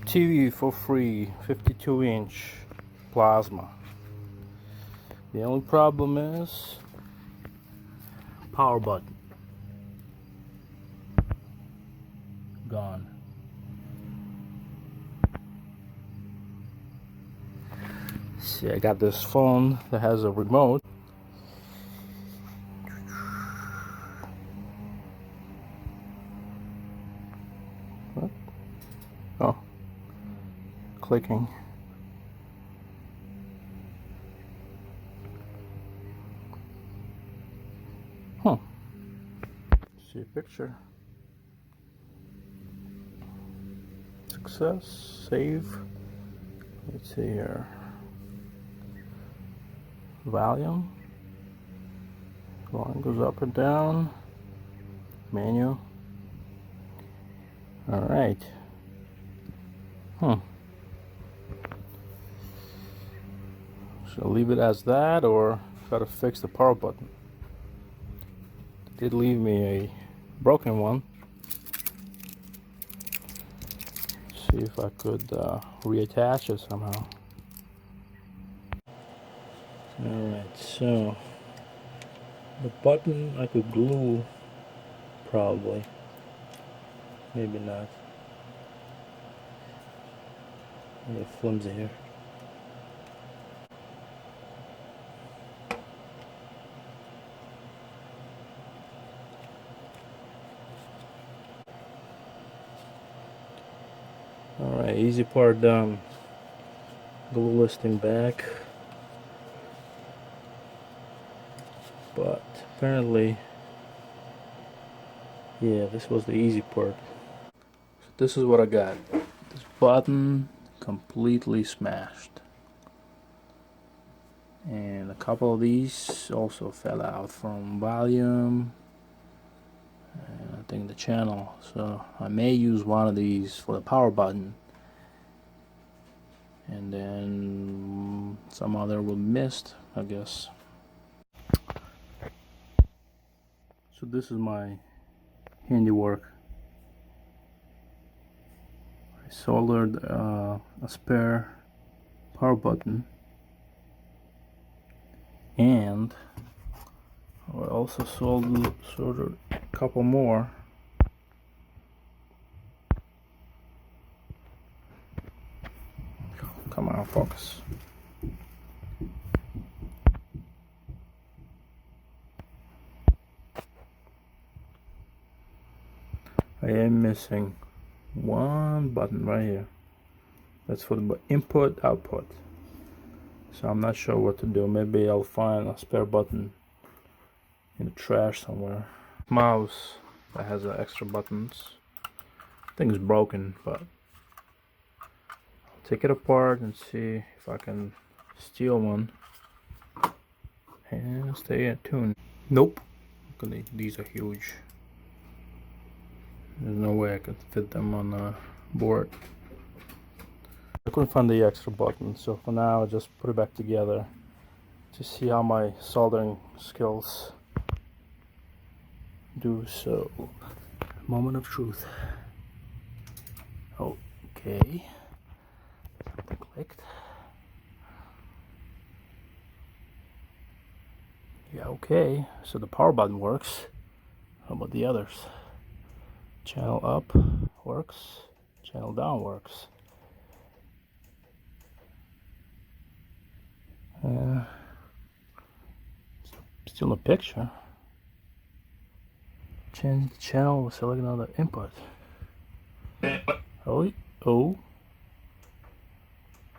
TV for free, 52-inch plasma. The only problem is power button gone. See, I got this phone that has a remote. What? Oh, clicking. See a picture. Success. Save. Let's see here. Volume. Volume goes up and down. Menu. All right. Should I leave it as that or try to fix the power button? It did leave me a broken one. See if I could reattach it somehow. Alright, so the button I could glue, probably. Maybe not. A little flimsy here. Alright, easy part done. Glue listing back. But apparently, yeah, this was the easy part. So this is what I got. This button completely smashed. And a couple of these also fell out from volume and I think the channel. So I may use one of these for the power button. And then some other will missed, I guess. So this is my handiwork. I soldered a spare power button, and I also soldered a couple more. Come on, focus. I am missing one button right here. That's for the input output. So I'm not sure what to do. Maybe I'll find a spare button in the trash somewhere. Mouse that has extra buttons. I think it's broken, but I'll take it apart and see if I can steal one and stay tuned. Nope. These are huge. There's no way I could fit them on a board. I couldn't find the extra button, so for now I just put it back together to see how my soldering skills do. So, moment of truth. Okay, something clicked. Yeah, okay, so the power button works. How about the others? Channel up works, channel down works. Still a picture. Change the channel, select another input. Oh,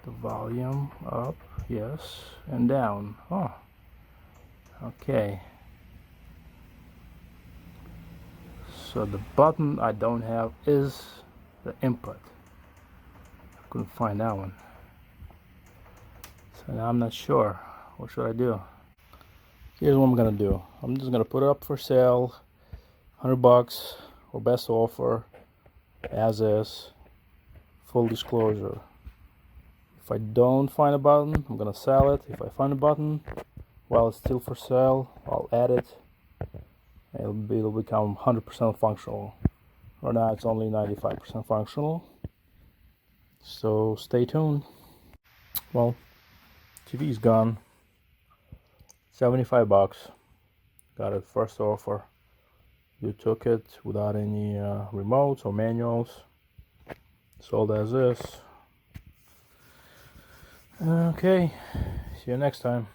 the volume up, yes, and down. Oh, okay. So the button I don't have is the input. I couldn't find that one. So now I'm not sure. What should I do? Here's what I'm gonna do. I'm just gonna put it up for sale, $100 or best offer, as is, full disclosure. If I don't find a button, I'm gonna sell it. If I find a button while it's still for sale, I'll add it. It'll become 100% functional. Right now it's only 95% functional. So stay tuned. Well, TV's gone. 75 bucks. Got it first offer. You took it without any remotes or manuals. Sold as is. Okay, see you next time.